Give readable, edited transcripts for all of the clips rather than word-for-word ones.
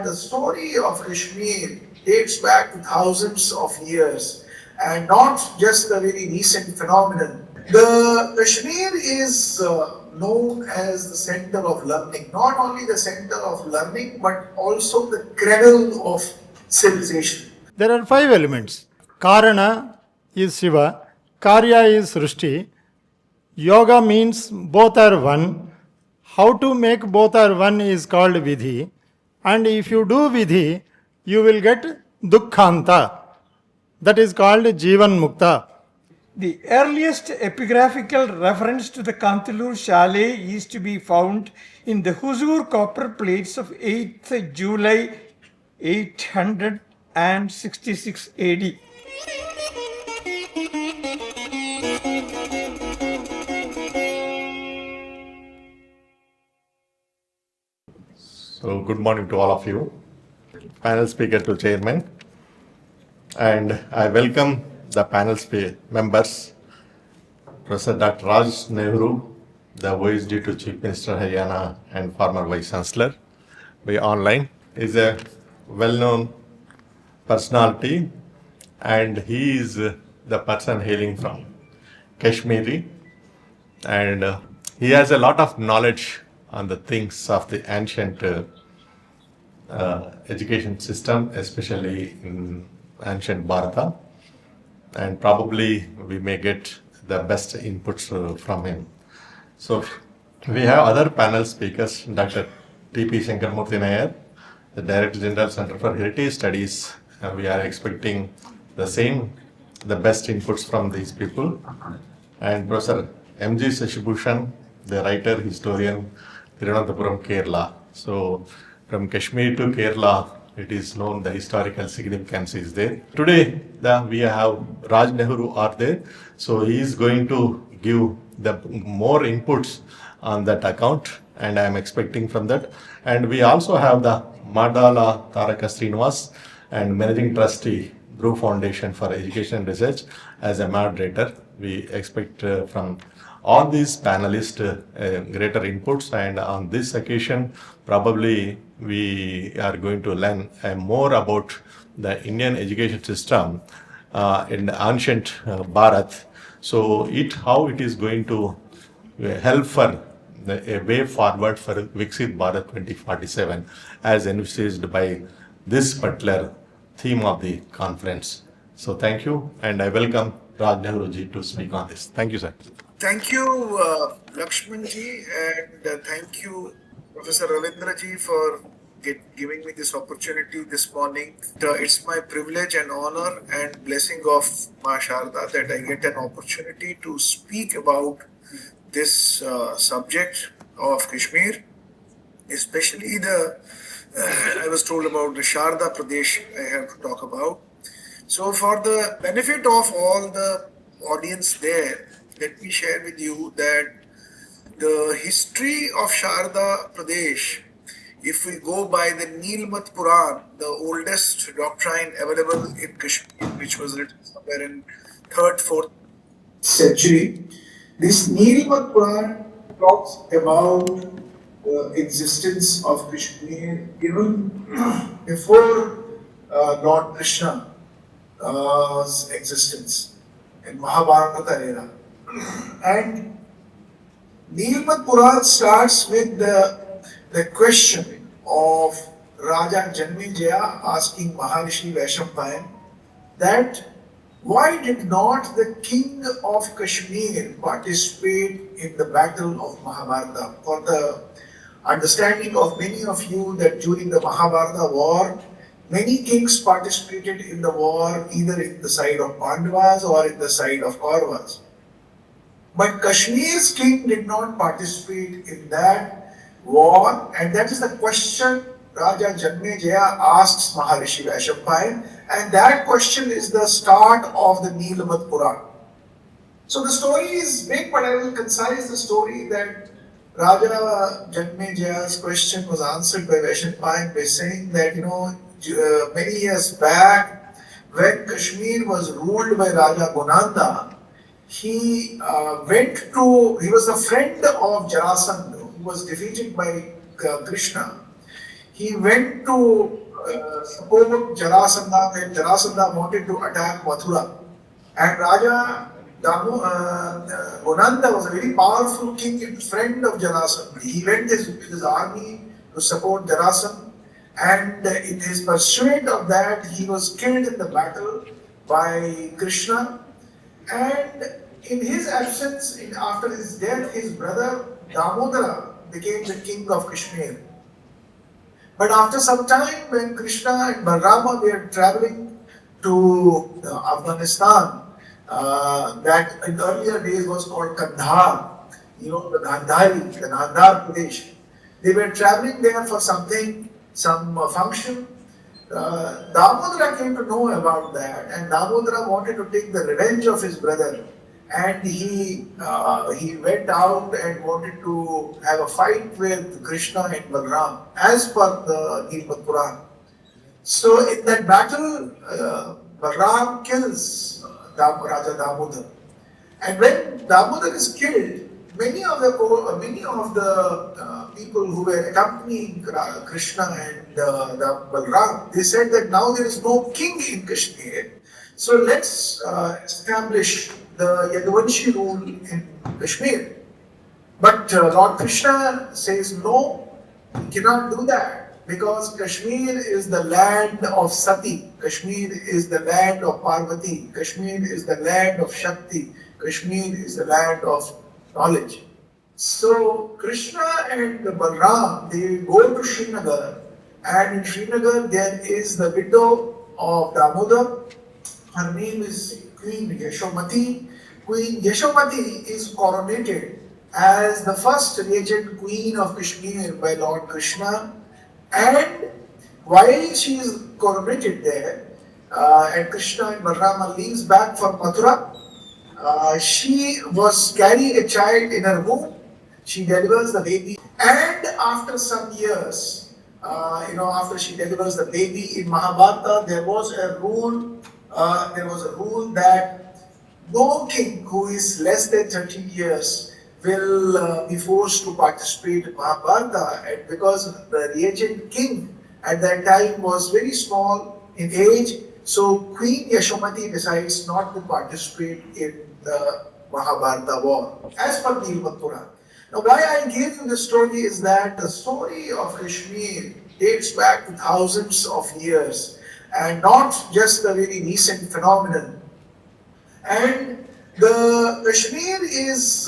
The story of Kashmir dates back to thousands of years and not just a very recent phenomenon. The Kashmir is known as the center of learning, not only the center of learning but also the cradle of civilization. There are 5 elements. Karana is Shiva, Karya is Srishti, Yoga means both are one. How to make both are one is called Vidhi. And if you do Vidhi, you will get Dukkhanta. That is called Jivan Mukta. The earliest epigraphical reference to the Kanthalur Shala is to be found in the Huzur copper plates of 8th July 866 AD. So, good morning to all of you, panel speaker to chairman, and I welcome the panel members, Professor Dr. Raj Nehru, the OSD to Chief Minister Haryana and former Vice Chancellor, by online. Is a well-known personality, and he is the person hailing from Kashmiri, and he has a lot of knowledge on the things of the ancient education system, especially in ancient Bharata, and probably we may get the best inputs from him. So we have other panel speakers, Dr. T.P. Shankarmurthy Nair, the Director General Center for Heritage Studies. We are expecting the best inputs from these people, and Professor M.G. Seshibhushan, the writer, historian, Thiruvananthapuram, Kerala. So, from Kashmir to Kerala, it is known the historical significance is there. Today, we have Raj Nehru are there. So, he is going to give the more inputs on that account, and I am expecting from that. And we also have the Madala Taraka Srinivas and Managing Trustee, Dhruv Foundation for Education and Research as a moderator. We expect from all these panelists greater inputs, and on this occasion probably we are going to learn more about the Indian education system in the ancient Bharat. So how it is going to help for a way forward for Viksit Bharat 2047 as envisaged by this particular theme of the conference. So thank you, and I welcome Raj Nehru ji to speak on this. Thank you, sir. Thank you, Lakshman ji, and thank you, Professor Ravindra ji, for giving me this opportunity this morning. It's my privilege and honor and blessing of Ma Sharda that I get an opportunity to speak about this subject of Kashmir, especially I was told about the Sharda Pradesh I have to talk about. So for the benefit of all the audience there, let me share with you that the history of Sharda Pradesh, if we go by the Nilmat Puran, the oldest doctrine available in Kashmir, which was written somewhere in 3rd, 4th century, this Nilmat Puran talks about the existence of Kashmir even before Lord Krishna's existence in Mahabharata era. And Nilmat Puran starts with the question of Raja Janmejaya asking Maharishi Vaishampayan that why did not the king of Kashmir participate in the battle of Mahabharata? For the understanding of many of you that during the Mahabharata war, many kings participated in the war either in the side of Pandavas or in the side of Kauravas. But Kashmir's king did not participate in that war, and that is the question Raja Janmejaya asks Maharishi Vaishampayan, and that question is the start of the Nilmat Puran. So the story is big, but I will concise the story that Raja Janmejaya's question was answered by Vaishampayan by saying that, many years back, when Kashmir was ruled by Raja Gunanda, he was a friend of Jarasandha, who was defeated by Krishna. he went to support Jarasandha when Jarasandha wanted to attack Mathura. And Raja Gonanda was a very powerful king and friend of Jarasandha. He went with his army to support Jarasandha, and in his pursuit of that, he was killed in the battle by Krishna. And in his absence, after his death, his brother Damodara became the king of Kashmir. But after some time, when Krishna and Balrama were traveling to Afghanistan, that in earlier days was called Kandahar, the Gandhar Pradesh. They were traveling there for something, some function. Damodara came to know about that, and Damodara wanted to take the revenge of his brother, and he went out and wanted to have a fight with Krishna and Balram, as per the Nilmad Puran. So in that battle, Balram kills Raja Damodar, and when Damodar is killed, many of the people who were accompanying Krishna and Balram, they said that now there is no king in Kashmir, so let's establish the Yadvanshi rule in Kashmir. But Lord Krishna says no, you cannot do that, because Kashmir is the land of Sati, Kashmir is the land of Parvati, Kashmir is the land of Shakti, Kashmir is the land of knowledge. So Krishna and Balram, they go to Srinagar, and in Srinagar there is the widow of Damodar. Her name is Queen Yashomati. Queen Yashomati is coronated as the first regent queen of Kashmir by Lord Krishna, and while she is coronated there, and Krishna and Balrama leaves back for Mathura, she was carrying a child in her womb. She delivers the baby, and after some years, after she delivers the baby, in Mahabharata there was a rule. That no king who is less than 13 years will be forced to participate in Mahabharata, and because the regent king at that time was very small in age, so Queen Yashomati decides not to participate in the Mahabharata war, as per Nilmad Puran. Now, why I gave you this story is that the story of Kashmir dates back to thousands of years, and not just a very recent phenomenon. And the Kashmir is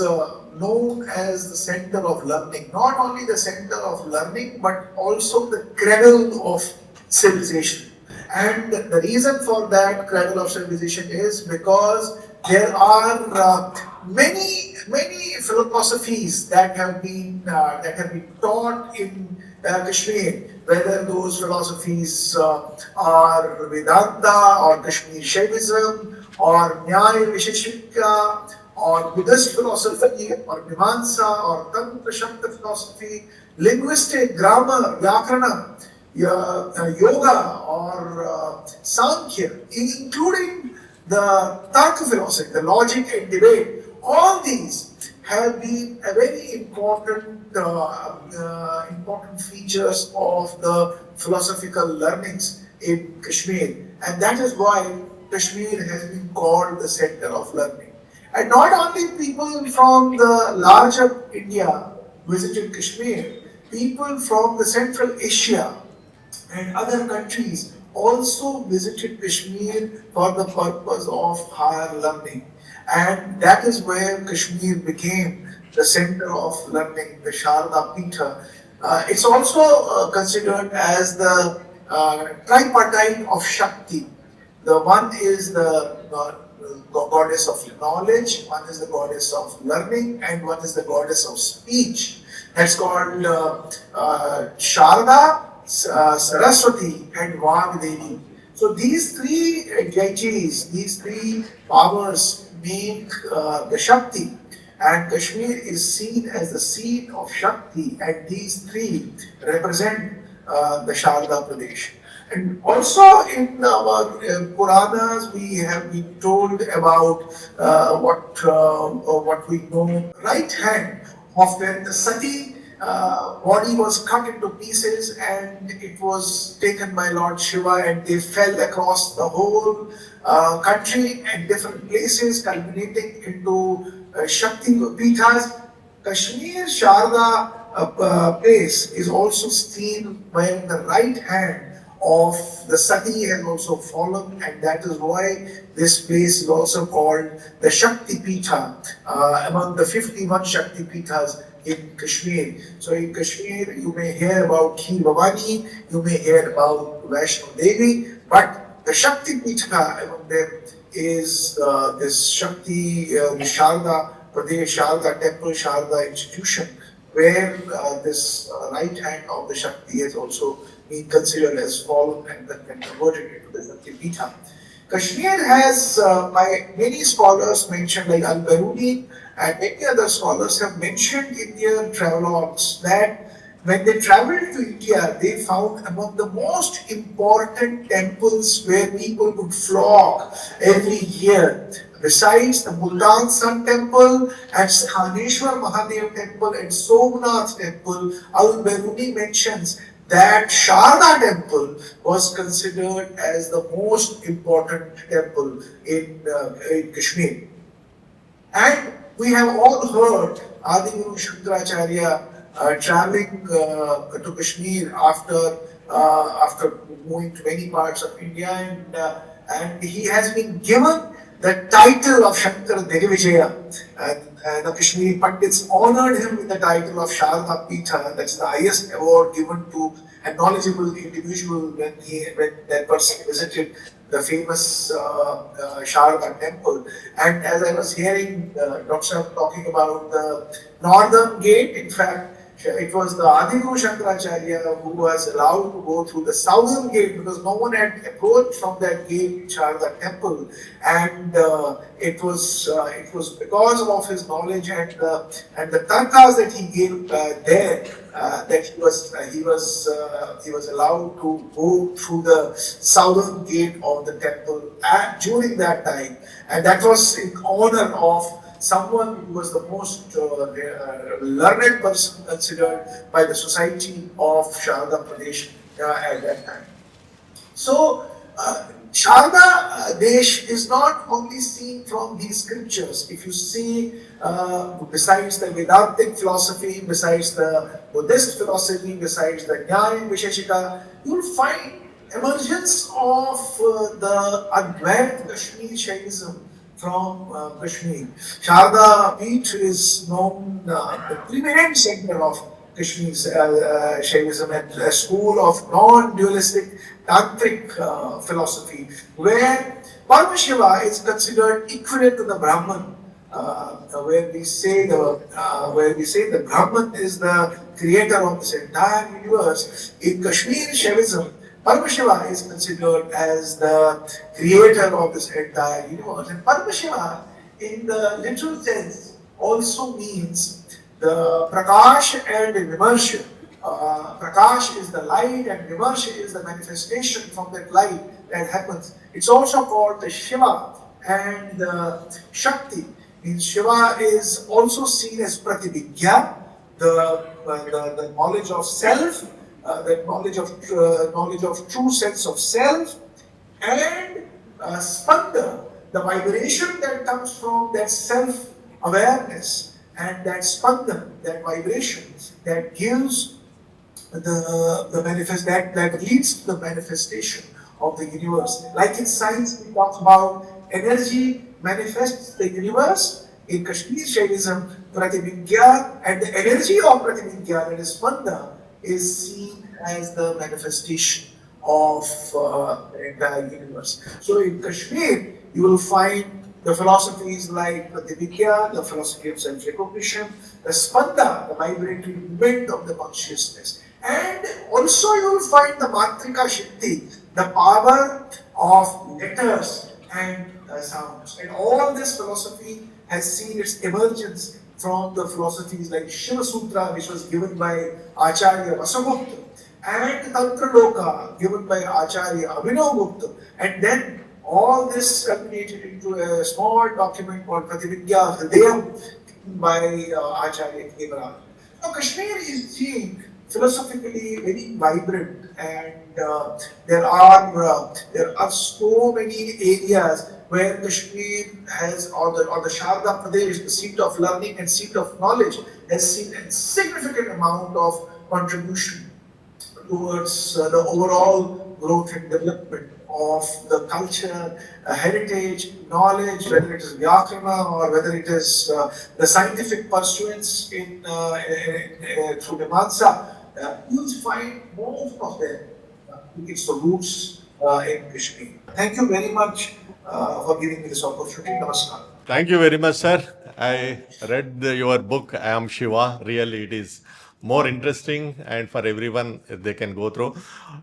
known as the center of learning, not only the center of learning, but also the cradle of civilization. And the reason for that cradle of civilization is because there are many philosophies that have been taught in Kashmir, whether those philosophies are Vedanta or Kashmir Shaivism or Nyaya Visheshika or Buddhist philosophy or Mimamsa or Tantra Shakti philosophy, linguistic, grammar, Vyakarana, yoga or Sankhya, including the Tarka philosophy, the logic and debate. All these have been a very important features of the philosophical learnings in Kashmir, and that is why Kashmir has been called the center of learning. And not only people from the larger India visited Kashmir, people from the Central Asia and other countries also visited Kashmir for the purpose of higher learning. And that is where Kashmir became the center of learning, the Sharda Peeth. It's also considered as the tripartite of Shakti. The one is the goddess of knowledge, one is the goddess of learning, and one is the goddess of speech. That's called Sharda, Saraswati, and Vagdevi. So these three deities, these three powers make the Shakti, and Kashmir is seen as the seat of Shakti, and these three represent the Sharda Pradesh. And also in our Puranas, we have been told about what we know, right hand of when the Sati body was cut into pieces and it was taken by Lord Shiva, and they fell across the whole country and different places, culminating into Shakti Peethas. Kashmir Sharda place is also seen when the right hand of the Sati has also fallen, and that is why this place is also called the Shakti Peetha, among the 51 Shakti Peethas in Kashmir. So in Kashmir, you may hear about Kheer Bhavani, you may hear about Vaishno Devi, but the Shakti Peetha among them is this Shakti Sharda Pradesh, Sharda Temple, Sharda institution, where this right hand of the Shakti has also been considered as fallen and then converted into the Shakti Peetha. Kashmir has, by many scholars mentioned, like Al-Biruni and many other scholars have mentioned in their travelogues that when they traveled to India, they found among the most important temples where people would flock every year, besides the Multan Sun Temple and Sthaneshwar Mahadev Temple and Somnath Temple, Al-Biruni mentions that Sharda Temple was considered as the most important temple in Kashmir. And we have all heard Adi Guru Shankaracharya traveling to Kashmir after moving to many parts of India, and he has been given the title of Shankara Digvijaya, and the Kashmiri Pandits honored him with the title of Sharda Peetha. That's the highest award given to a knowledgeable individual when that person visited the famous Sharda temple. And as I was hearing Dr. talking about the northern gate, in fact, it was the Adi Guru Shankaracharya who was allowed to go through the southern gate because no one had approached from that gate, Sharda temple, and it was because of his knowledge and the tarkas that he gave there that he was allowed to go through the southern gate of the temple during that time, and that was in honor of someone who was the most learned person considered by the society of Sharda Pradesh at that time. So, Sharda Desh is not only seen from these scriptures. If you see, besides the Vedantic philosophy, besides the Buddhist philosophy, besides the Nyaya Visheshika, you will find emergence of the Advaita Kashmir Shaivism from Kashmir. Sharda Peeth is known the preeminent center of Kashmir Shaivism, and a school of non-dualistic tantric philosophy, where Paramashiva is considered equivalent to the Brahman, where we say the Brahman is the creator of this entire universe. In Kashmir Shaivism, Paramashiva is considered as the creator of this entire universe. And Paramashiva, in the literal sense, also means the Prakash and Vimarsha. Prakash is the light and Vimarsha is the manifestation from that light that happens. It's also called the Shiva and the Shakti. Means Shiva is also seen as Pratibhigya, the knowledge of self, that knowledge of true sense of self, and spanda, the vibration that comes from that self-awareness, and that spanda, that vibration that gives the manifest that leads to the manifestation of the universe. Like in science, we talk about energy manifests the universe. In Kashmir Shaivism, Pratibhigya and the energy of Pratibhigya, that is spanda, is seen as the manifestation of the entire universe. So in Kashmir, you will find the philosophies like Pratibhigya, the philosophy of self-recognition, the spanda, the vibratory movement of the consciousness. And also you will find the Matrika Shakti, the power of letters and sounds. And all this philosophy has seen its emergence from the philosophies like Shiva Sutra, which was given by Acharya Vasagupta, and Tantra Loka, given by Acharya Abhinavagupta. And then all this culminated into a small document called Pratibhigya Hridayam by Acharya Kevalar. Now, Kashmir is seen philosophically very vibrant, and there are so many areas where Kashmir has, or the Sharda Pradesh, the seat of learning and seat of knowledge, has seen a significant amount of contribution towards the overall growth and development of the culture, heritage, knowledge, whether it is Vyakarna or whether it is the scientific pursuits through Mimamsa. You'll find most of them its roots in Kashmir. Thank you very much for giving me this opportunity. Namaskar. Thank you very much, sir. I read your book, I Am Shiva. Really, it is more interesting and for everyone they can go through.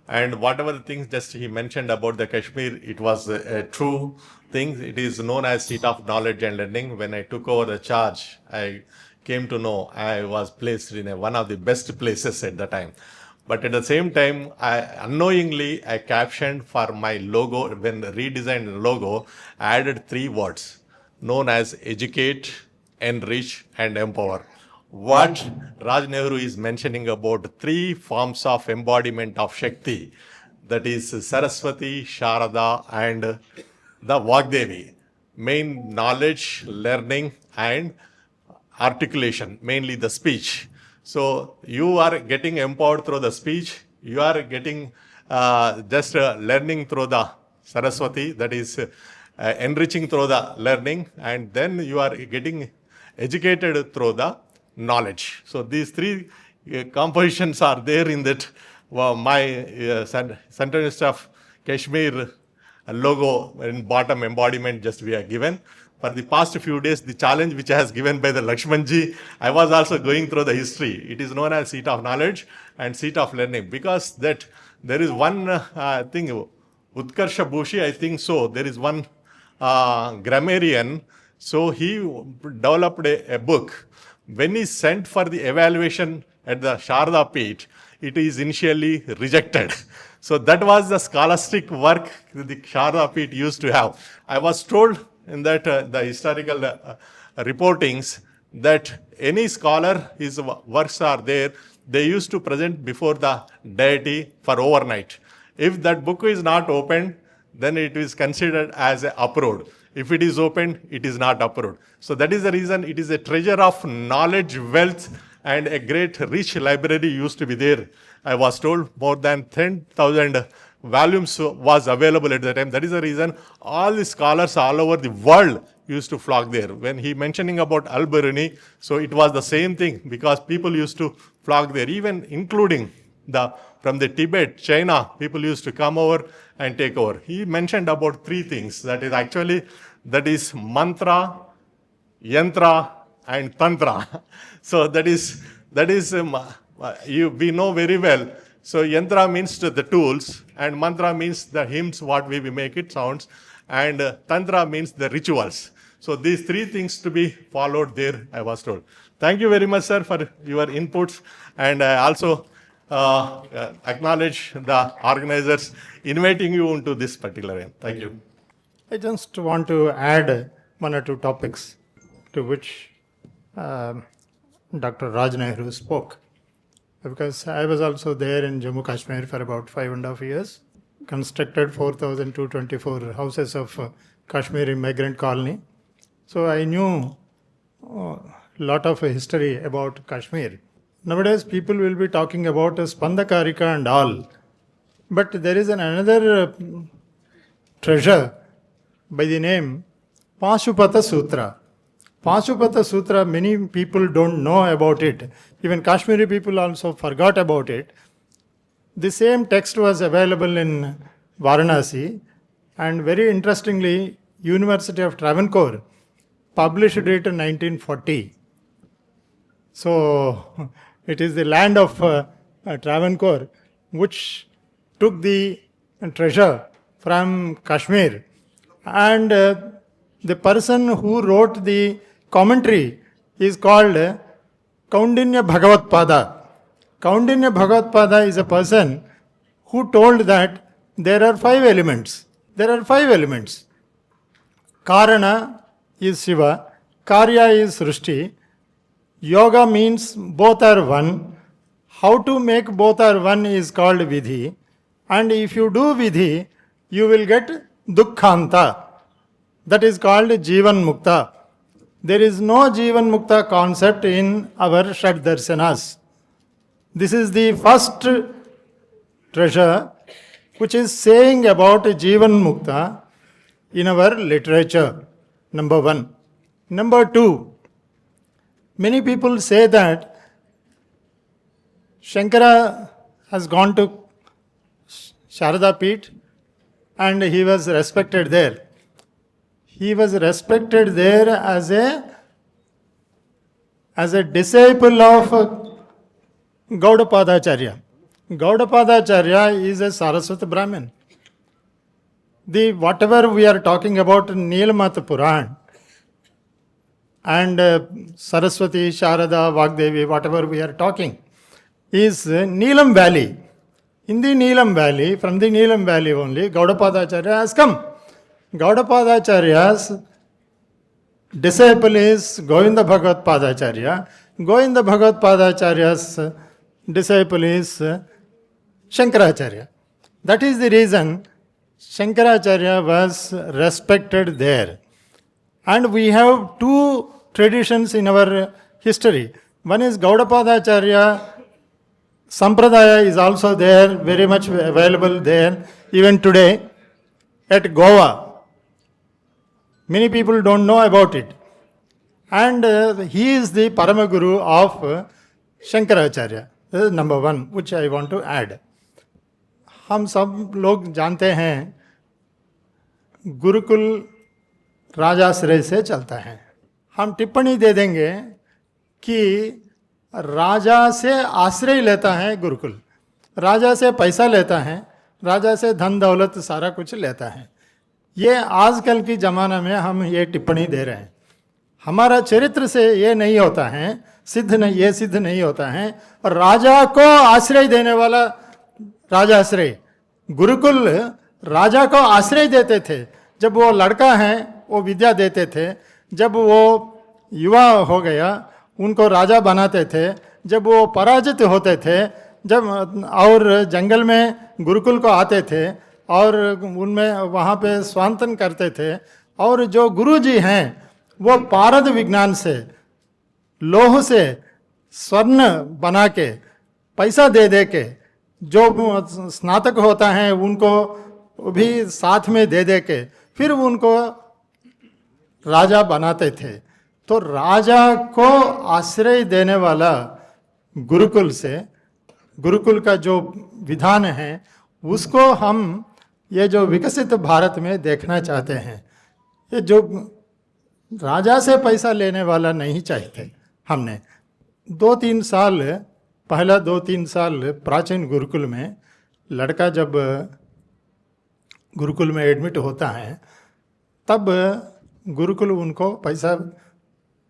And whatever the things just he mentioned about the Kashmir, it was a true thing. It is known as seat of knowledge and learning. When I took over the charge, I came to know I was placed in one of the best places at the time. But at the same time, unknowingly, I captioned for my logo, when redesigned the logo, I added 3 words known as educate, enrich, and empower. What Raj Nehru is mentioning about 3 forms of embodiment of Shakti, that is Saraswati, Sharada, and the Vagdevi. Main knowledge, learning, and articulation, mainly the speech. So you are getting empowered through the speech, you are getting just learning through the Saraswati, that is enriching through the learning, and then you are getting educated through the knowledge. So these 3 compositions are there in that my Centennial of Kashmir logo in bottom embodiment just we are given. For the past few days, the challenge which has given by the Lakshmanji, I was also going through the history. It is known as seat of knowledge and seat of learning, because that there is one thing, Utkarsha Bhushi, I think so, there is one grammarian, so he developed a book. When he sent for the evaluation at the Sharda Peeth, it is initially rejected. So that was the scholastic work the Sharda Peeth used to have. I was told in that the historical reportings that any scholar, his works are there, they used to present before the deity for overnight. If that book is not opened, then it is considered as a uproad. If it is opened, it is not uproad. So that is the reason it is a treasure of knowledge, wealth, and a great rich library used to be there. I was told more than 10,000 volumes was available at the time. That is the reason all the scholars all over the world used to flock there. When he mentioning about Al-Biruni, so it was the same thing, because people used to flock there, even including from the Tibet, China, people used to come over and take over. He mentioned about 3 things. That is mantra, yantra, and tantra. So we know very well. So yantra means the tools, and mantra means the hymns, what we make it sounds, and tantra means the rituals. So these 3 things to be followed there, I was told. Thank you very much, sir, for your inputs, and I also acknowledge the organizers inviting you into this particular end. Thank you. I just want to add 1 or 2 topics to which Dr. Raj Nehru spoke. Because I was also there in Jammu Kashmir for about 5.5 years, constructed 4,224 houses of Kashmiri migrant colony. So I knew a lot of history about Kashmir. Nowadays people will be talking about Spandakarika and all. But there is another treasure by the name Pashupata Sutra. Pashupata Sutra, many people don't know about it. Even Kashmiri people also forgot about it. The same text was available in Varanasi, and very interestingly, University of Travancore published it in 1940. So it is the land of Travancore which took the treasure from Kashmir, and the person who wrote the commentary is called Kaundinya Bhagavatpada. Kaundinya Bhagavatpada is a person who told that there are 5 elements. There are 5 elements. Karana is Shiva, Karya is Srishti, Yoga means both are one. How to make both are one is called vidhi. And if you do vidhi, you will get dukkhanta. That is called jivan mukta. There is no jivan mukta concept in our Shad Darsanas. This is the first treasure which is saying about jivan mukta in our literature. Number one. Number two, many people say that Shankara has gone to Sharda Peeth and he was respected there. He was respected there as a disciple of Gaudapadacharya. Gaudapadacharya is a Saraswati Brahmin. Whatever we are talking about Neelmat Puran and Saraswati, Sharada, Vagdevi, whatever we are talking, is Neelam Valley. In the Neelam Valley, from the Neelam Valley only, Gaudapadacharya has come. Gaudapadacharya's disciple is Govinda Bhagavat Padacharya. Govinda Bhagavat Padacharya's disciple is Shankaracharya. That is the reason Shankaracharya was respected there. And we have two traditions in our history. One is Gaudapadacharya Sampradaya is also there, very much available there, even today at Goa. Many people don't know about it. And he is the Paramaguru of Shankaracharya. This is number one, which I want to add. हम सब लोग जानते हैं गुरुकुल राजाश्रय से चलता है. हम टिप्पणी दे देंगे कि राजा से आश्रय लेता है गुरुकुल, राजा से पैसा लेता है, राजा से धन दौलत सारा कुछ लेता है. ये आजकल की ज़माना में हम ये टिप्पणी दे रहे हैं. हमारा चरित्र से ये नहीं होता है, ये सिद्ध नहीं होता है. और राजा को आश्रय देने वाला राजाश्रय, गुरुकुल राजा को आश्रय देते थे. जब वो लड़का है वो विद्या देते थे, जब वो युवा हो गया उनको राजा बनाते थे, जब वो पराजित होते थे, जब और जंगल में गुरुकुल को आते थे और उनमें वहाँ पे स्वांतन करते थे. और जो गुरु जी हैं वो पारद विज्ञान से, लोह से स्वर्ण बना के, पैसा दे दे के, जो स्नातक होता है उनको भी साथ में दे दे के फिर उनको राजा बनाते थे. तो राजा को आश्रय देने वाला गुरुकुल से, गुरुकुल का जो विधान है उसको हम ये जो विकसित भारत में देखना चाहते हैं. ये जो राजा से पैसा लेने वाला नहीं चाहते. हमने 2-3 साल पहला 2-3 साल प्राचीन गुरुकुल में लड़का जब गुरुकुल में एडमिट होता है तब गुरुकुल उनको पैसा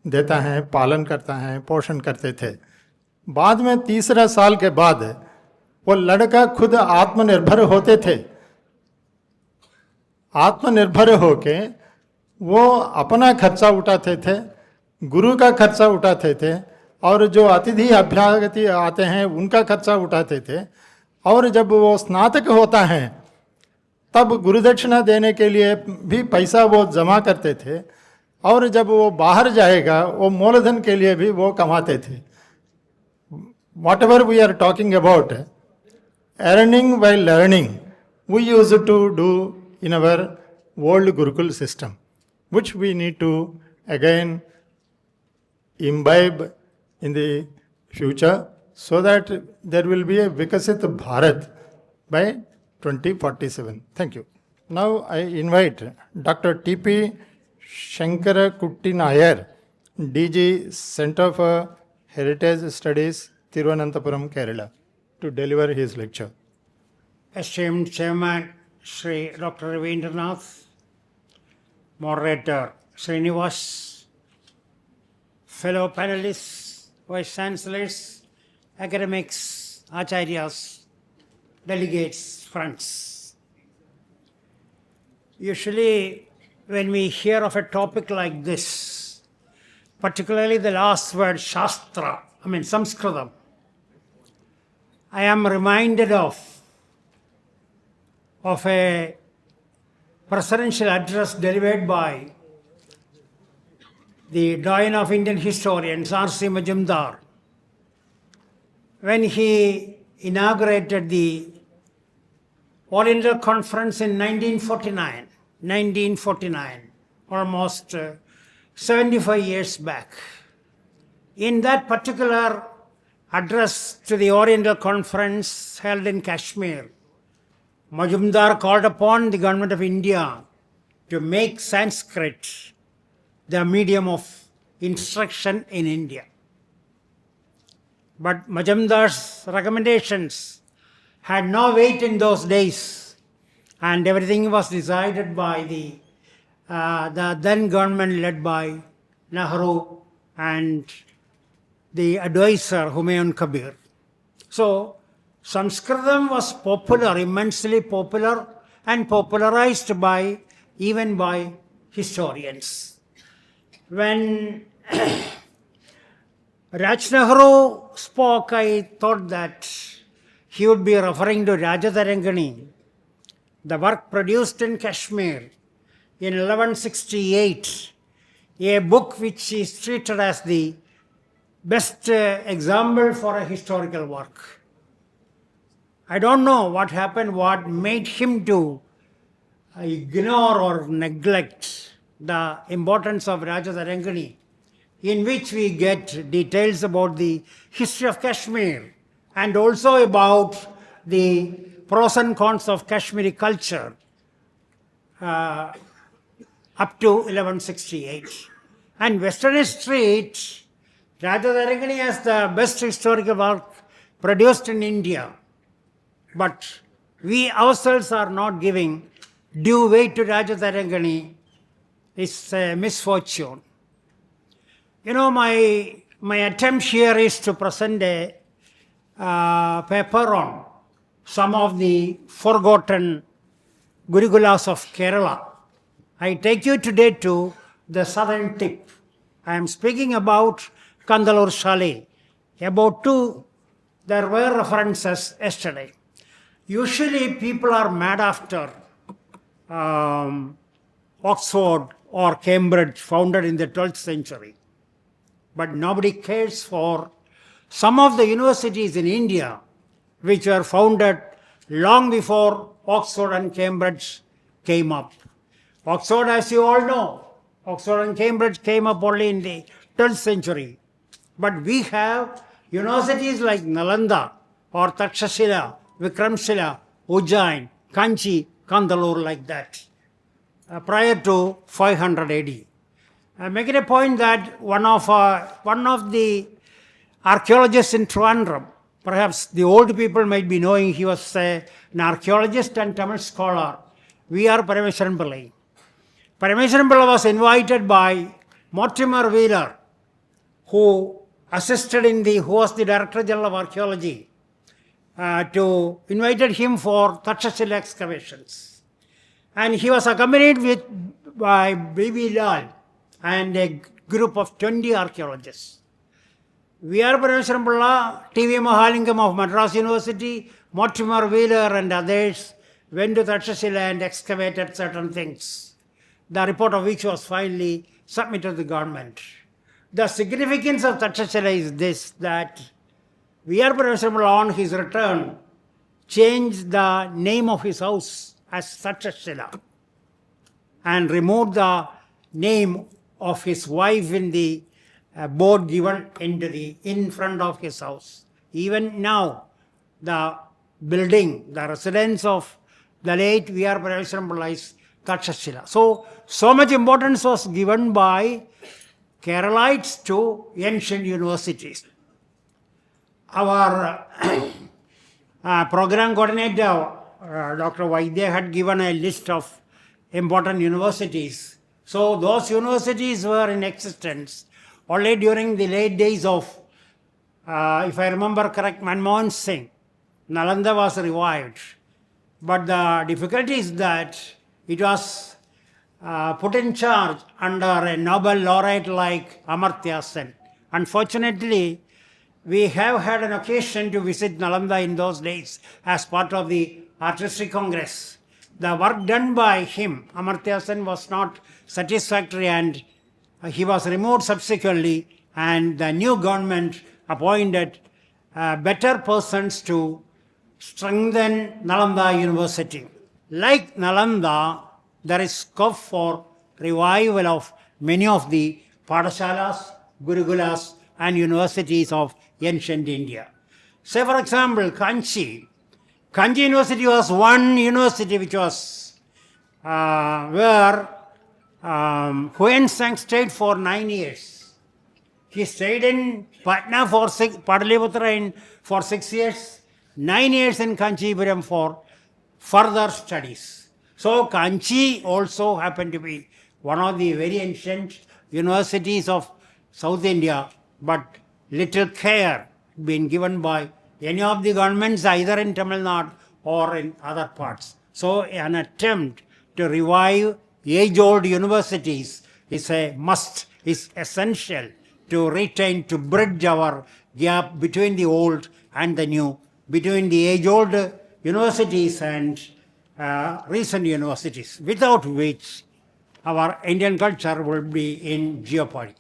देता है, पालन करता है, पोषण करते थे. बाद में तीसरा साल के बाद वो लड़का खुद आत्मनिर्भर होते थे. आत्मनिर्भर होके वो अपना खर्चा उठाते थे, गुरु का खर्चा उठाते थे, और जो अतिथि अभ्यागति आते हैं उनका खर्चा उठाते थे. और जब वो स्नातक होता है तब गुरुदक्षिणा देने के लिए भी पैसा वो जमा करते थे. और जब वो बाहर जाएगा वो मूलधन के लिए भी वो कमाते थे. Whatever we are talking about earning by learning we use to do in our world Gurukul system, which we need to again imbibe in the future so that there will be a Vikasit Bharat by 2047. Thank you. Now I invite Dr. T.P. Shankarakutti Nair, DG, Center for Heritage Studies, Thiruvananthapuram, Kerala, to deliver his lecture. Esteemed Chairman Shri Dr. Raveendranath, Moderator Srinivas, fellow panelists, Vice Chancellors, academics, Acharyas, delegates, friends. Usually when we hear of a topic like this, particularly the last word, Shastra, Sanskritam, I am reminded of a presidential address delivered by the doyen of Indian historians, R.C. Majumdar, when he inaugurated the Oriental Conference in 1949, almost 75 years back. In that particular address to the Oriental Conference held in Kashmir, Majumdar called upon the government of India to make Sanskrit the medium of instruction in India. But Majumdar's recommendations had no weight in those days, and everything was decided by the then government led by Nehru and the advisor Humayun Kabir. So Sanskritam was popular, immensely popular, and popularized even by historians. When Raj Nehru spoke, I thought that he would be referring to Rajatarangini, the work produced in Kashmir in 1168, a book which is treated as the best example for a historical work. I don't know what happened, what made him to ignore or neglect the importance of Rajatarangini, in which we get details about the history of Kashmir and also about the pros and cons of Kashmiri culture up to 1168. And Western history, Rajatarangini as the best historical work produced in India. But we ourselves are not giving due weight to Rajatarangini. It's a misfortune. You know, my attempt here is to present a paper on some of the forgotten Gurukulas of Kerala. I take you today to the southern tip. I am speaking about Kanthalur Shala. About two, there were references yesterday. Usually people are mad after Oxford or Cambridge, founded in the 12th century. But nobody cares for some of the universities in India which were founded long before Oxford and Cambridge came up. Oxford, as you all know, Oxford and Cambridge came up only in the 12th century. But we have universities like Nalanda or Takshashila, Vikramshila, Ujjain, Kanchi, Kanthalur, like that, prior to 500 AD. I make it a point that one of the archaeologists in Trivandrum, perhaps the old people might be knowing, he was an archaeologist and Tamil scholar, V.R. Parameswaran Pillai. Parameswaran Pillai was invited by Mortimer Wheeler, who was the Director General of Archaeology, invited him for Takshashila excavations. And he was accompanied by B.B. Lal and a group of 20 archaeologists. V.R. Parameswaran Pillai, T.V. Mahalingam of Madras University, Mortimer Wheeler and others went to Takshashila and excavated certain things, the report of which was finally submitted to the government. The significance of Takshashila is this, that V.R. Parameswaran Pillai on his return changed the name of his house as Takshashila and removed the name of his wife in the board given in front of his house. Even now, the building, the residence of the late V.R. Parameswaran Pillai is Takshashila. So much importance was given by Keralites to ancient universities. Our program coordinator, Dr. Vaidya, had given a list of important universities. So those universities were in existence only during the late days of, if I remember correct, Manmohan Singh. Nalanda was revived. But the difficulty is that it was put in charge under a Nobel laureate like Amartya Sen. Unfortunately, we have had an occasion to visit Nalanda in those days as part of the Artistic Congress. The work done by him, Amartya Sen, was not satisfactory, and he was removed subsequently, and the new government appointed better persons to strengthen Nalanda University. Like Nalanda, there is scope for revival of many of the Padashalas, Gurukulas, and universities of ancient India. Say, for example, Kanchi. Kanchi University was one university which was where Huyen Sang stayed for 9 years. He stayed in Patna for Pataliputra for 6 years, 9 years in Kanchipuram for further studies. So Kanchi also happened to be one of the very ancient universities of South India, but little care been given by any of the governments either in Tamil Nadu or in other parts. So an attempt to revive age-old universities is a must, is essential to retain, to bridge our gap between the old and the new, between the age-old universities and recent universities, without which our Indian culture will be in jeopardy.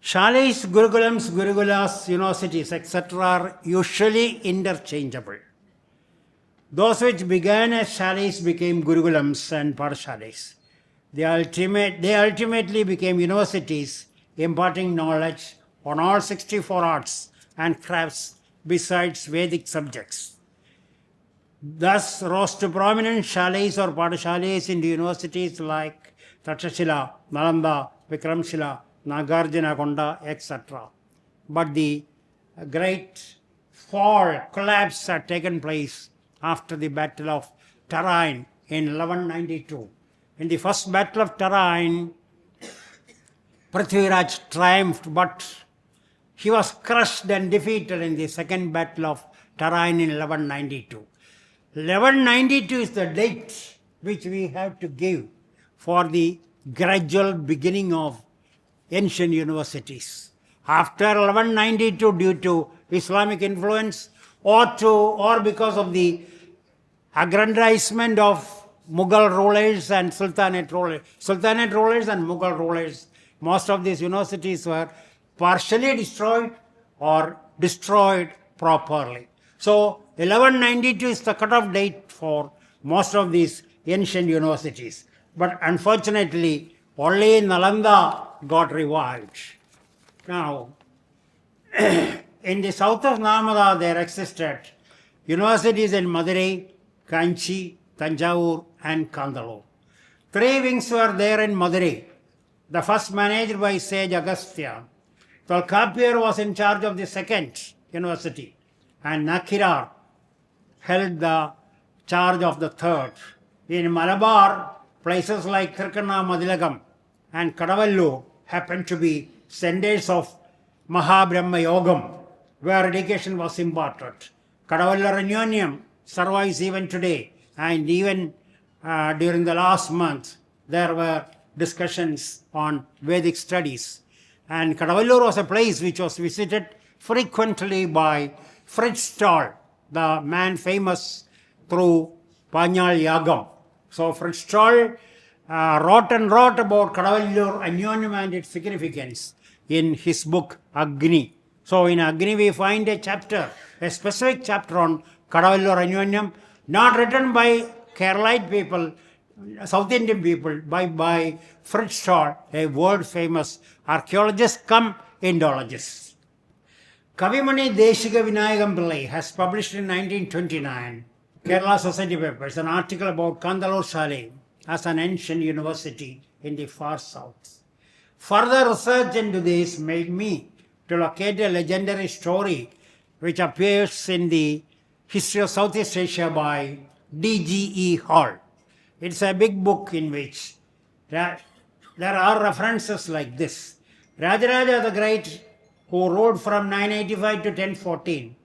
Shalais, Gurukulams, Gurukulas, universities, etc. are usually interchangeable. Those which began as Shalais became Gurukulams and Parashalais. They ultimately became universities imparting knowledge on all 64 arts and crafts besides Vedic subjects. Thus rose to prominence Shalais or Padashalais in the universities like Takshashila, Nalanda, Vikramshila, Nagarjunakonda, etc. But the great collapse had taken place after the Battle of Tarain in 1192. In the first Battle of Tarain, Prithviraj triumphed, but he was crushed and defeated in the second Battle of Tarain in 1192. 1192 is the date which we have to give for the gradual beginning of ancient universities. After 1192, due to Islamic influence or because of the aggrandizement of Mughal rulers and Sultanate rulers and Mughal rulers, most of these universities were partially destroyed or destroyed properly. So 1192 is the cutoff date for most of these ancient universities. But unfortunately, only Nalanda got revived. Now, in the south of Narmada, there existed universities in Madurai, Kanchi, Tanjavur, and Kanthalur. 3 wings were there in Madurai. The first managed by sage Agastya. Tolkappiyar was in charge of the second university, and Nakirar held the charge of the third. In Malabar, places like Kirkana Madilagam and Kadavallur happened to be centers of Mahabrahma Yogam, where education was imparted. Kadavallur Anonyam survives even today, and even during the last month, there were discussions on Vedic studies. And Kadavallur was a place which was visited frequently by Fritz Stahl, the man famous through Panyal Yagam. So Fritz Stahl wrote about Kadavallur Anyonyam and its significance in his book Agni. So in Agni we find a specific chapter on Kadavallur Anyonyam, not written by Keralite people, South Indian people, by Fritz Stahl, a world famous archaeologist come Indologist. Kavimani Deshika Vinayagam Pillai has published in 1929, Kerala Society Papers, an article about Kanthalur Shala as an ancient university in the far south. Further research into this made me to locate a legendary story which appears in the History of Southeast Asia by D.G.E. Hall. It's a big book in which there are references like this. Rajaraja the Great, who ruled from 985 to 1014,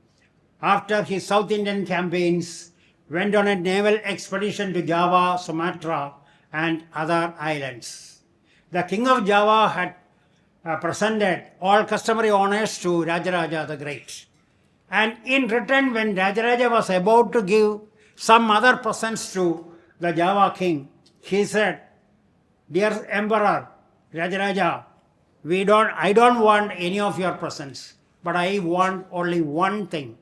after his South Indian campaigns, went on a naval expedition to Java, Sumatra, and other islands. The king of Java had presented all customary honors to Rajaraja the Great. And in return, when Rajaraja was about to give some other presents to the Java king, he said, "Dear Emperor, Rajaraja, I don't want any of your presents, but I want only one thing,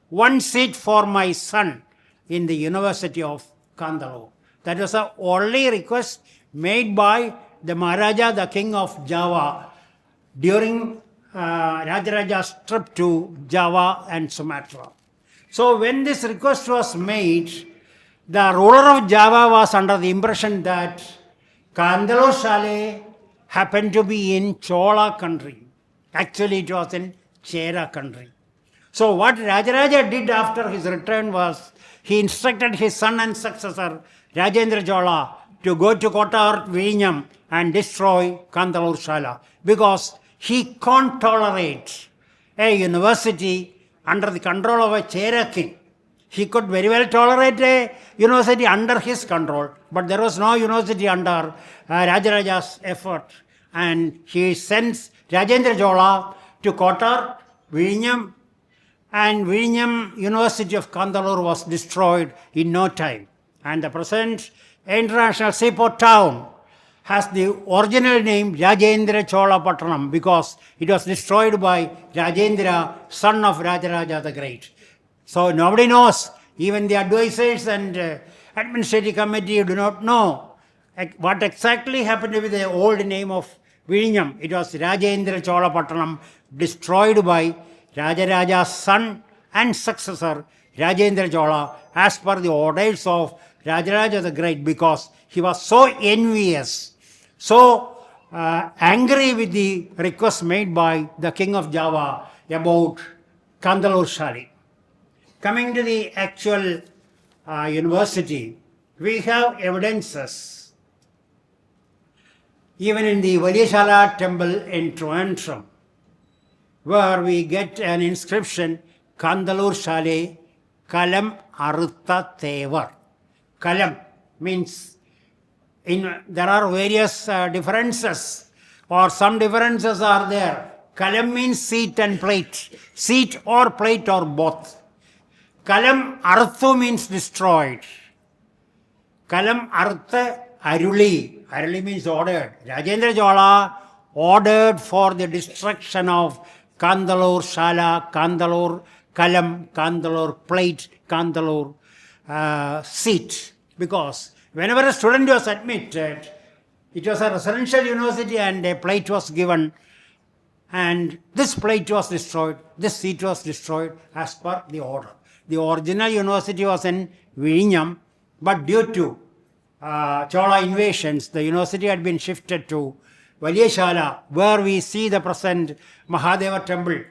one seat for my son in the University of Kanthalur." That was the only request made by the Maharaja, the king of Java, during Rajaraja's trip to Java and Sumatra. So when this request was made, the ruler of Java was under the impression that Kanthalur Shala happened to be in Chola country. Actually, it was in Chera country. So what Rajaraja did after his return was, he instructed his son and successor, Rajendra Chola, to go to Kota Vinyam and destroy Kanthalur Shala, because he can't tolerate a university under the control of a Chera king. He could very well tolerate a university under his control, but there was no university under Rajaraja's effort. And he sends Rajendra Chola to Kotar, Vinyam, and Vinyam University of Kanthalur was destroyed in no time. And the present international seaport town has the original name Rajendra Chola Pattanam, because it was destroyed by Rajendra, son of Rajaraja the Great. So nobody knows, even the advisors and administrative committee do not know what exactly happened with the old name of Vinyam. It was Rajendra Chola Pattanam, destroyed by Rajaraja's son and successor Rajendra Chola, as per the orders of Rajaraja the Great, because he was so envious, so angry with the request made by the king of Java about Kanthalur Shala. Coming to the actual university, we have evidences even in the Kuvalayamala temple in Trivandrum, where we get an inscription, Kanthalur Shala Kalam Arutha Tevar. Kalam means, there are various differences, or some differences are there. Kalam means seat and plate, seat or plate or both. Kalam Arthu means destroyed. Kalam Artha Aruli. Aruli means ordered. Rajendra Chola ordered for the destruction of Kanthalur Shala, Kanthalur Kalam, Kanthalur plate, Kanthalur seat. Because whenever a student was admitted, it was a residential university and a plate was given, and this plate was destroyed, this seat was destroyed as per the order. The original university was in Vinyam, but due to Chola invasions, the university had been shifted to Kuvalayamala, where we see the present Mahadeva temple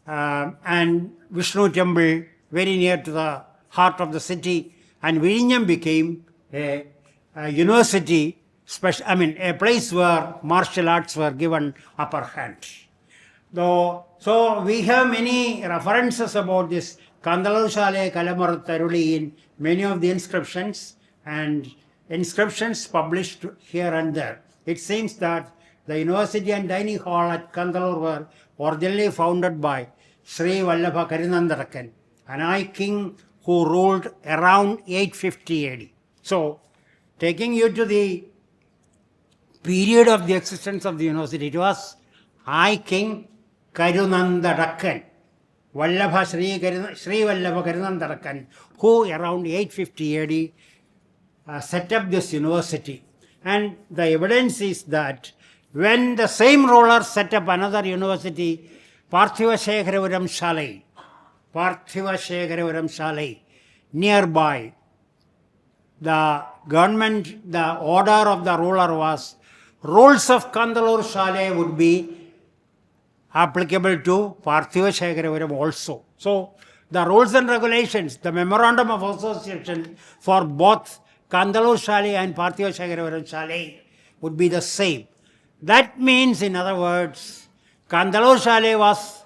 and Vishnu temple very near to the heart of the city, and Vinyam became a university, a place where martial arts were given upper hand. So we have many references about this Kanthalur Shala Kalam Arutha in many of the inscriptions, and inscriptions published here and there. It seems that the university and dining hall at Kanthalur were originally founded by Sri Vallabha Karinandarakan, an eye king who ruled around 850 AD. So, taking you to the period of the existence of the university, it was eye king Karunandarakan, Vallabha Sri Vallabha Karinandarakan, who around 850 AD set up this university. And the evidence is that when the same ruler set up another university, Parthivashekharam Shalai, nearby, the government, the order of the ruler was, rules of Kanthalur Shala would be applicable to Parthivashekharam also. So, the rules and regulations, the memorandum of association for both Kanthalur Shala and Parthivashekharam Shala would be the same. That means, in other words, Kanthalur Shala was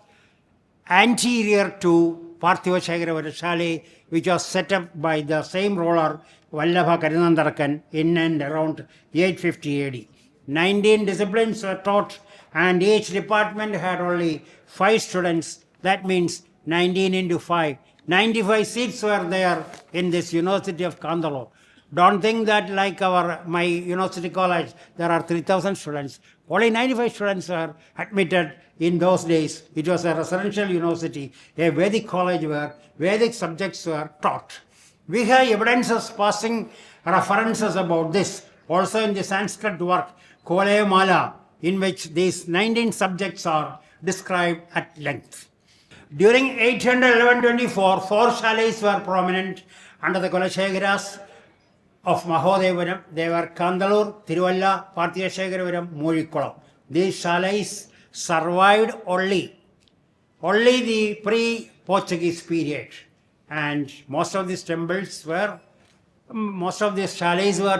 anterior to Parthivashekharam Shala, which was set up by the same ruler Vallabha Karunandarakan in and around 850 AD. 19 disciplines were taught and each department had only 5 students. That means 19 into 5. 95 seats were there in this University of Kanthalur. Don't think that like my university college, there are 3,000 students. Only 95 students were admitted in those days. It was a residential university, a Vedic college where Vedic subjects were taught. We have evidences passing references about this also in the Sanskrit work Kuvalayamala, in which these 19 subjects are described at length. During 811-24, 4 shalais were prominent under the Kulashekaras of Mahodevaram. They were Kanthalur, Tiruvalla, Parthiyashekaram, Murikulam. These shalais survived only the pre-Portuguese period. And most of these chalets were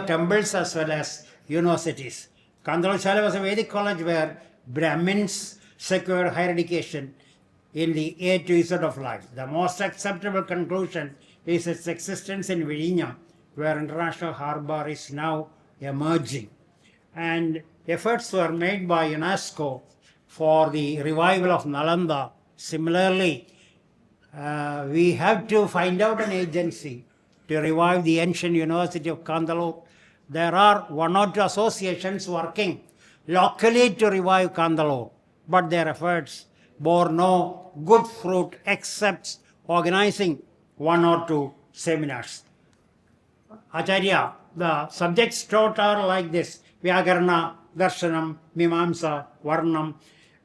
temples as well as universities. Kanthalur Shala was a Vedic college where Brahmins secured higher education in the A to Z of life. The most acceptable conclusion is its existence in Vidinya, where international harbour is now emerging. And efforts were made by UNESCO for the revival of Nalanda. Similarly, we have to find out an agency to revive the ancient University of Kanthalur. There are 1 or 2 associations working locally to revive Kanthalur, but their efforts bore no good fruit except organizing 1 or 2 seminars. Acharya, the subjects taught are like this: Vyakarana, Darshanam, Mimamsa, Varnam,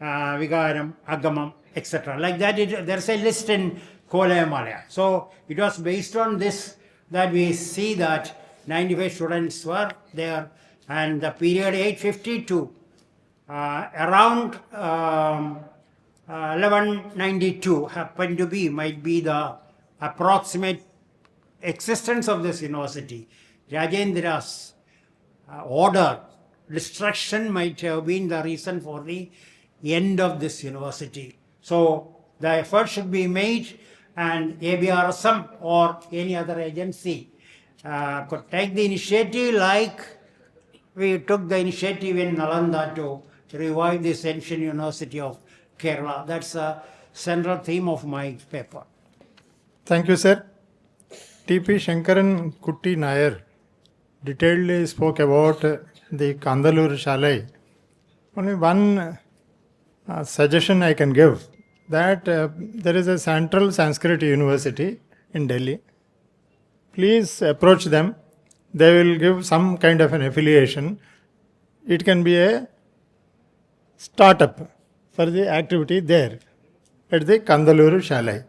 Vigaram, Agamam, etc. Like that, there's a list in Kuvalayamala. So it was based on this that we see that 95 students were there, and the period 850 to around 1192 might be the approximate existence of this university. Rajendra's order, destruction might have been the reason for the end of this university. So the effort should be made, and ABRSM or any other agency could take the initiative like we took the initiative in Nalanda to revive this ancient university of Kerala. That's a central theme of my paper. Thank you, sir. T.P. Shankaran Kutti Nair detailedly spoke about the Kanthalur Shala. Only one suggestion I can give, that there is a Central Sanskrit University in Delhi. Please approach them. They will give some kind of an affiliation. It can be a startup for the activity there at the Kanthalur Shala.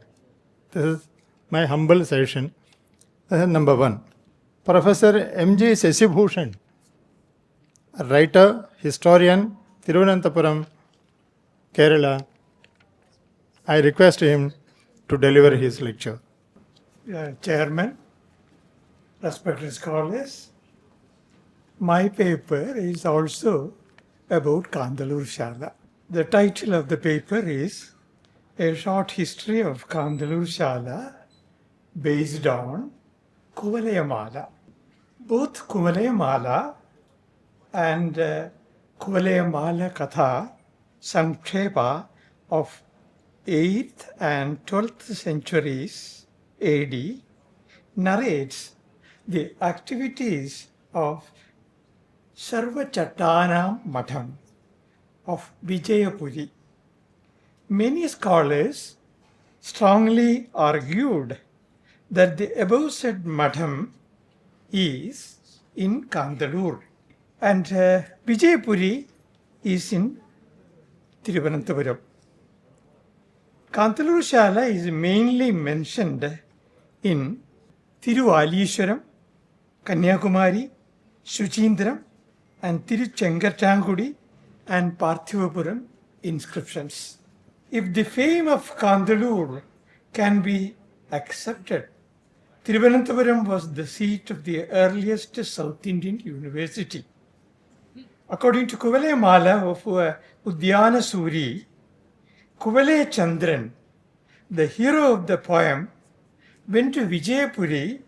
This is my humble suggestion. This is number 1. Professor M.G. Seshibhushan, a writer, historian, Thiruvananthapuram, Kerala. I request him to deliver his lecture. Chairman, respected scholars, my paper is also about Kanthalur Shala. The title of the paper is A Short History of Kanthalur Shala based on Kuvalayamala. Both Kuvalayamala and Kuvalayamala Katha Sankshepa of 8th and 12th centuries AD narrates the activities of Sarvachattanam Matham of Vijayapuri. Many scholars strongly argued that the above said Matham is in Kanthalur and Vijayapuri is in Thiruvananthapuram. Kanthalur Shala is mainly mentioned in Thiruvalishwaram, Kanyakumari, Suchindram and Tiruchengatangudi and Parthivapuram inscriptions. If the fame of Kanthalur can be accepted, Thiruvananthapuram was the seat of the earliest South Indian university. According to Kuvalayamala of Udyana Suri, Kuvalay Chandran, the hero of the poem, went to Vijayapuri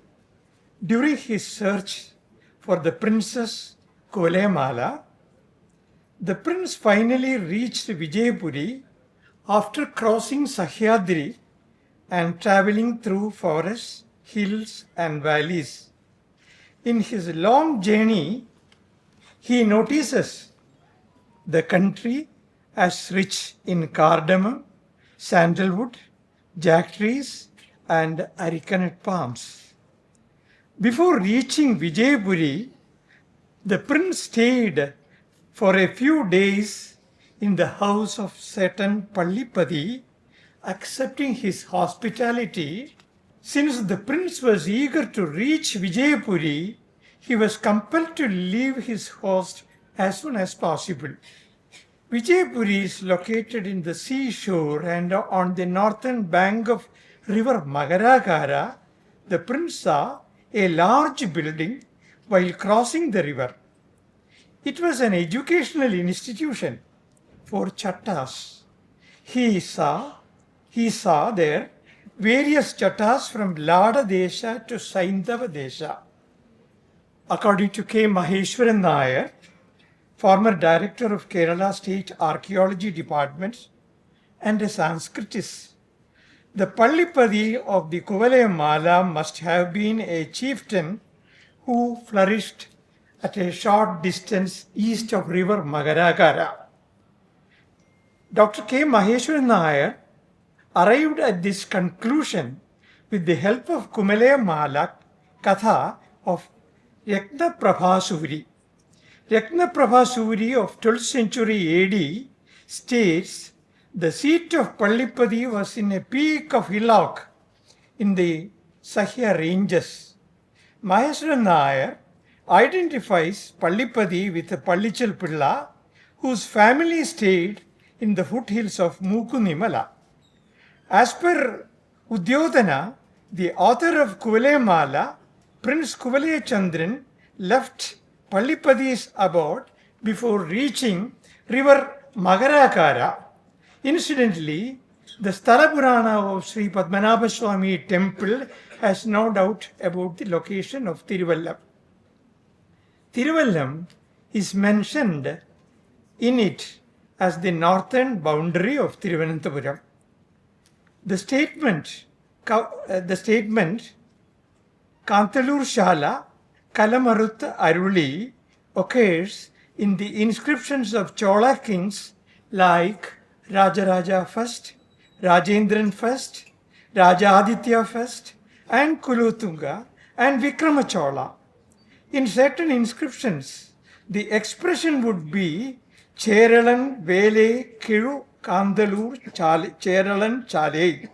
During his search for the princess Kuvalayamala, the prince finally reached Vijayapuri after crossing Sahyadri and traveling through forests, hills, and valleys. In his long journey, he notices the country as rich in cardamom, sandalwood, jack trees, and arecanut palms. Before reaching Vijayapuri, the prince stayed for a few days in the house of certain Pallipadi, accepting his hospitality. Since the prince was eager to reach Vijayapuri, he was compelled to leave his host as soon as possible. Vijayapuri is located in the seashore and on the northern bank of river Magarakara. The prince saw a large building while crossing the river. It was an educational institution for chattas. He saw there various chattas from Lada Desha to Saindava Desha. According to K. Maheshwaran Nair, former director of Kerala State Archaeology Department and a Sanskritist, the Pallipadi of the Kuvalayamala must have been a chieftain who flourished at a short distance east of river Magarakara. Dr. K. Maheshwaran Nair arrived at this conclusion with the help of Kuvalayamala Katha of Ratnaprabhasuri. Ratnaprabhasuri of 12th century AD states the seat of Pallipadi was in a peak of hillock in the Sahya ranges. Maheshwaran Nair identifies Pallipadi with Pallichal Pilla, whose family stayed in the foothills of Mukunimala. As per Udyodhana, the author of Kuvalayamala, Prince Kuvalayachandran, left Pallipadi's abode before reaching river Magarakara. Incidentally, the Sthala Purana of Sri Padmanabha Swami temple has no doubt about the location of Tiruvallam. Tiruvallam is mentioned in it as the northern boundary of Thiruvananthapuram. The statement Kanthalur Shala Kalamarutha Aruli occurs in the inscriptions of Chola kings like Rajaraja I, Rajendra I, Rajaditya I, and Kulutunga and Vikrama Chola. In certain inscriptions, the expression would be Cheralan Vele Kiru Kanthalur Cheralan Chale.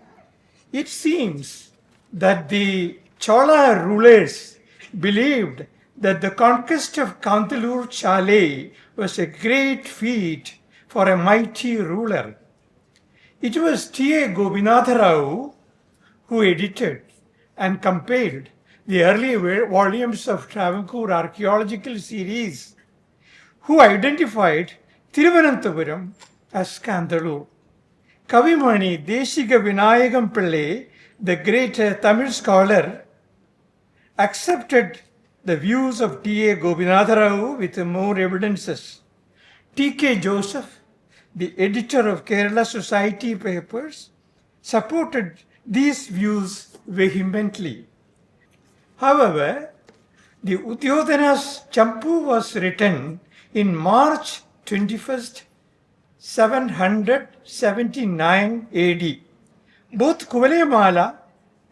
It seems that the Chola rulers believed that the conquest of Kanthalur Shala was a great feat for a mighty ruler. It was T.A. Gopinatha Rao who edited and compiled the early volumes of Travancore Archaeological series, who identified Thiruvananthapuram as Kanthalur. Kavimani Deshika Vinayagam Pillai, the great Tamil scholar, accepted the views of T.A. Gopinatha Rao with more evidences. T.K. Joseph, the editor of Kerala Society papers, supported these views vehemently. However, the Udyodhana's Champu was written in March 21st, 779 AD. Both Kuvalayamala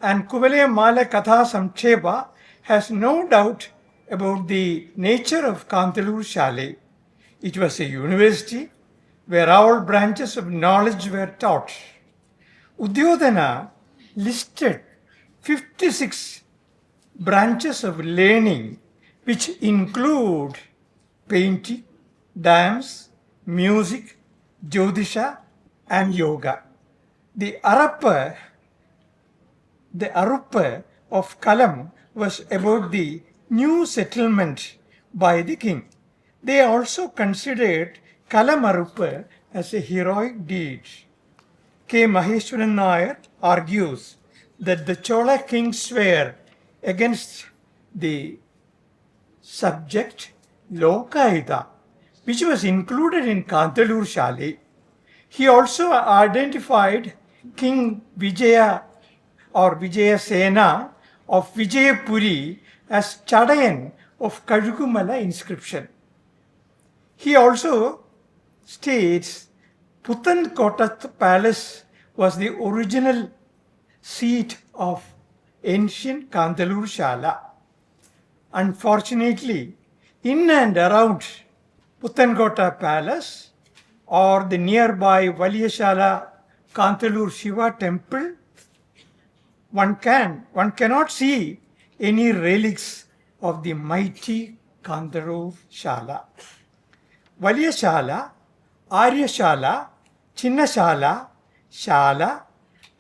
and Kuvalayamala Katha Samkshepa has no doubt about the nature of Kanthalur Shala. It was a university where all branches of knowledge were taught. Udyodhana listed 56 branches of learning, which include painting, dance, music, Jyotisha, and yoga. The Aruppa of Kalam was about the new settlement by the king. They also considered Kalamaruppa as a heroic deed. K. Maheshwaran Nair argues that the Chola kings were against the subject Lokayita, which was included in Kanthalur Shala. He also identified King Vijaya or Vijaya Sena of Vijayapuri as Chadayan of Gurukumala inscription. He also states Puthankotta Palace was the original seat of ancient Kanthalur Shala. Unfortunately, in and around Puthankotta Palace or the nearby Valiyashala Kanthalur Shiva temple, one cannot see any relics of the mighty Kanthalur Shala. Valiyashala, Aryashala, Chinnashala, Shala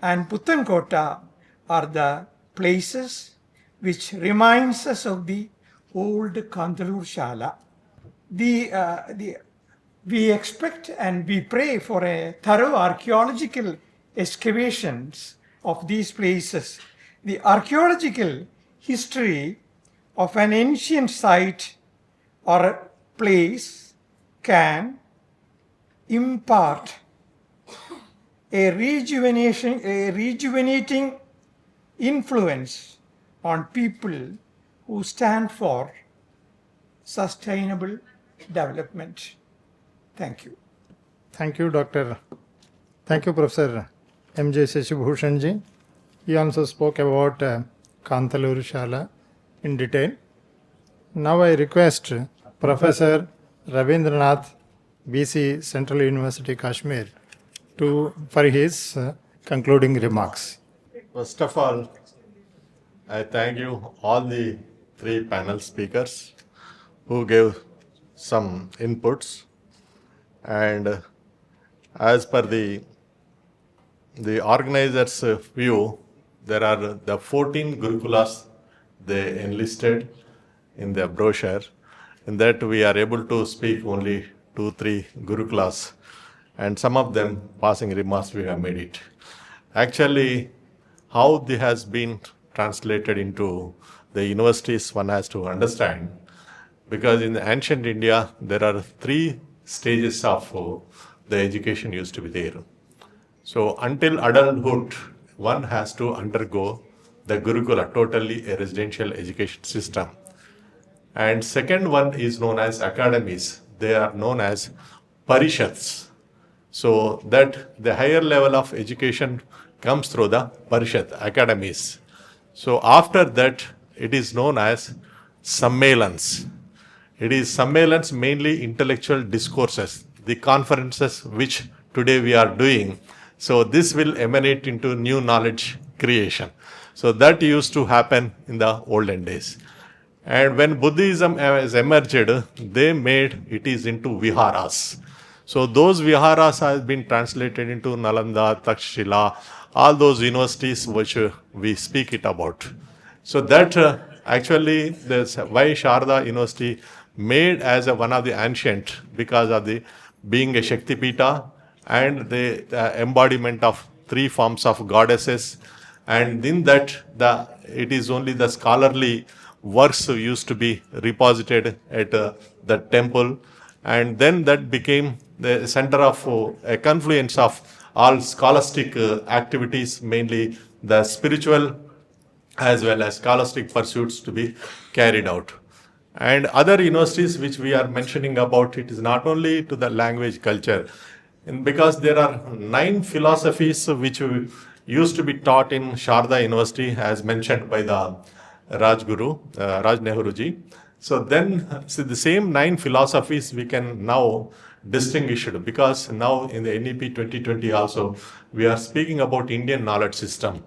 and Puthankotta are the places which reminds us of the old Kanthalur Shala. We expect and we pray for a thorough archaeological excavations of these places. The archaeological history of an ancient site or a place can impart a rejuvenating influence on people who stand for sustainable development. Thank you. Thank you, Doctor. Thank you, Professor M.J. Seshibhushan ji. He also spoke about Kanthalur Shala in detail. Now I request Professor Raveendranath, BC, Central University, Kashmir, for his concluding remarks. First of all, I thank you all the three panel speakers who gave some inputs, and as per the organizers' view, there are the 14 Gurukulas they enlisted in their brochure. In that we are able to speak only 2-3 Gurukulas, and some of them passing remarks we have made it. Actually, how this has been translated into the universities one has to understand, because in the ancient India there are 3 stages of the education used to be there. So until adulthood, one has to undergo the Gurukula, totally a residential education system. And second one is known as academies. They are known as parishads. So that the higher level of education comes through the parishad, academies. So after that, it is known as sammelans. It is sammelans, mainly intellectual discourses, the conferences which today we are doing. So this will emanate into new knowledge creation. So that used to happen in the olden days. And when Buddhism has emerged, they made it is into viharas. So those viharas have been translated into Nalanda, Takshila, all those universities which we speak it about. So that actually this why Sharda University made as one of the ancient, because of the being a Shakti Peetha and the embodiment of 3 forms of goddesses, and in that it is only the scholarly works used to be reposited at the temple, and then that became the center of a confluence of all scholastic activities, mainly the spiritual as well as scholastic pursuits to be carried out. And other universities which we are mentioning about, it is not only to the language culture, and because there are 9 philosophies which used to be taught in Sharda University, as mentioned by the Raj Nehru ji. So then the same 9 philosophies we can now distinguish it, because now in the NEP 2020 also we are speaking about Indian knowledge system.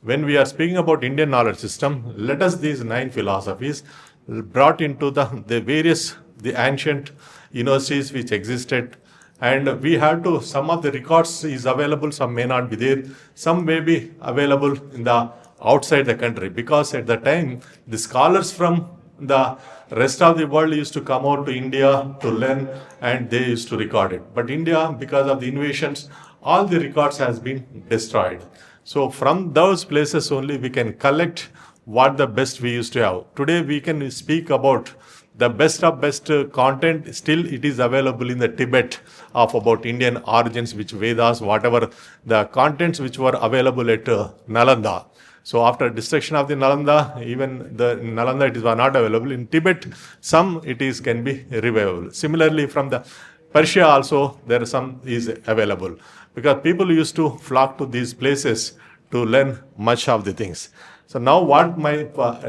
When we are speaking about Indian knowledge system, let us these 9 philosophies brought into the ancient universities which existed, and we have to, some of the records is available, some may not be there, some may be available in the outside the country, because at the time the scholars from the rest of the world used to come out to India to learn, and they used to record it. But India, because of the invasions, all the records has been destroyed. So from those places only we can collect what the best we used to have. Today we can speak about the best of best content. Still it is available in the Tibet of about Indian origins, which Vedas, whatever the contents which were available at Nalanda. So after destruction of the Nalanda, even the Nalanda it is not available. In Tibet, some it is can be revivable. Similarly, from the Persia also there some is available, because people used to flock to these places to learn much of the things. So now what my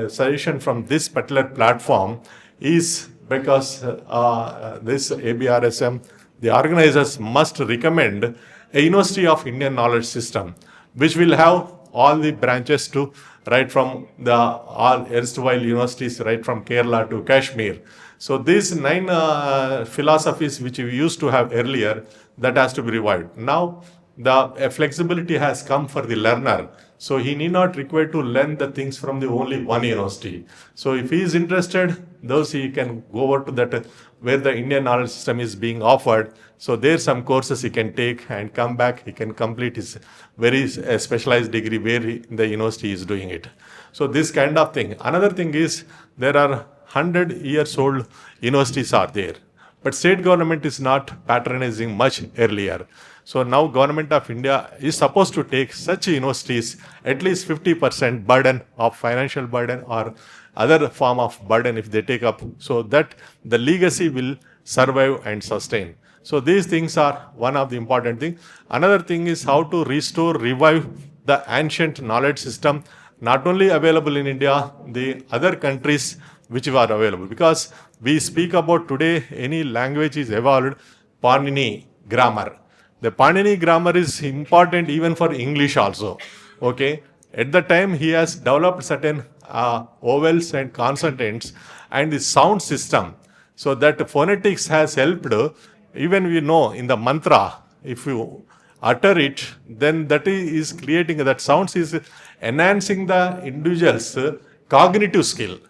suggestion from this particular platform is, because this ABRSM, the organizers must recommend a University of Indian Knowledge System, which will have all the branches to right from the all erstwhile universities, right from Kerala to Kashmir. So these 9 philosophies which we used to have earlier, that has to be revived. Now the flexibility has come for the learner. So he need not require to learn the things from the only one university. So if he is interested, those he can go over to that where the Indian knowledge system is being offered. So there some courses he can take and come back. He can complete his very specialized degree where the university is doing it. So this kind of thing. Another thing is there are 100 years old universities are there, but state government is not patronizing much earlier. So now Government of India is supposed to take such universities at least 50% burden of financial burden or other form of burden if they take up, so that the legacy will survive and sustain. So these things are one of the important things. Another thing is how to restore, revive the ancient knowledge system, not only available in India, the other countries which are available. Because we speak about today, any language is evolved, Panini grammar. The Panini grammar is important even for English also. Okay. At the time he has developed certain vowels and consonants and the sound system. So that phonetics has helped. Even we know in the mantra, if you utter it, then that is creating, that sounds is enhancing the individual's cognitive skill.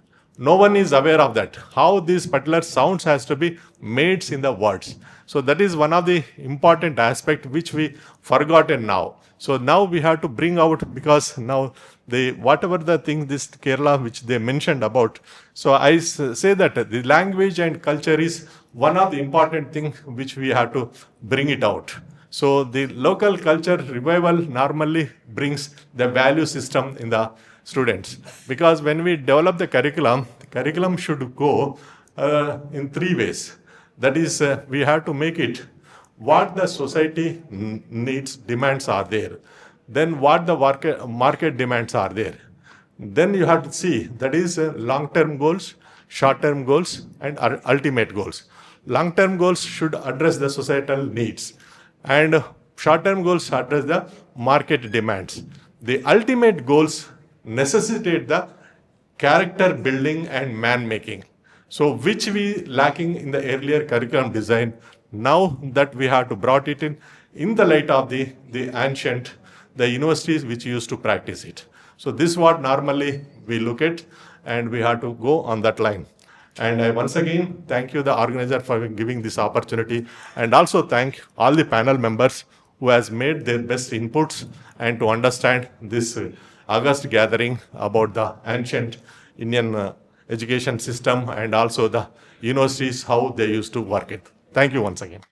No one is aware of that, how these particular sounds has to be made in the words. So that is one of the important aspect which we forgotten now. So now we have to bring out, because now the whatever the thing this Kerala which they mentioned about. So I say that the language and culture is one of the important thing which we have to bring it out. So the local culture revival normally brings the value system in the students, because when we develop the curriculum should go in 3 ways. That is, we have to make it what the society needs, demands are there. Then what the market demands are there. Then you have to see, that is long-term goals, short-term goals, and ultimate goals. Long-term goals should address the societal needs, and short-term goals address the market demands. The ultimate goals necessitate the character building and man making. So which we lacking in the earlier curriculum design, now that we have to brought it in the light of the ancient, the universities which used to practice it. So this is what normally we look at, and we have to go on that line. And I once again thank you, the organizer, for giving this opportunity, and also thank all the panel members who has made their best inputs and to understand this august gathering about the ancient Indian education system and also the universities, how they used to work it. Thank you once again.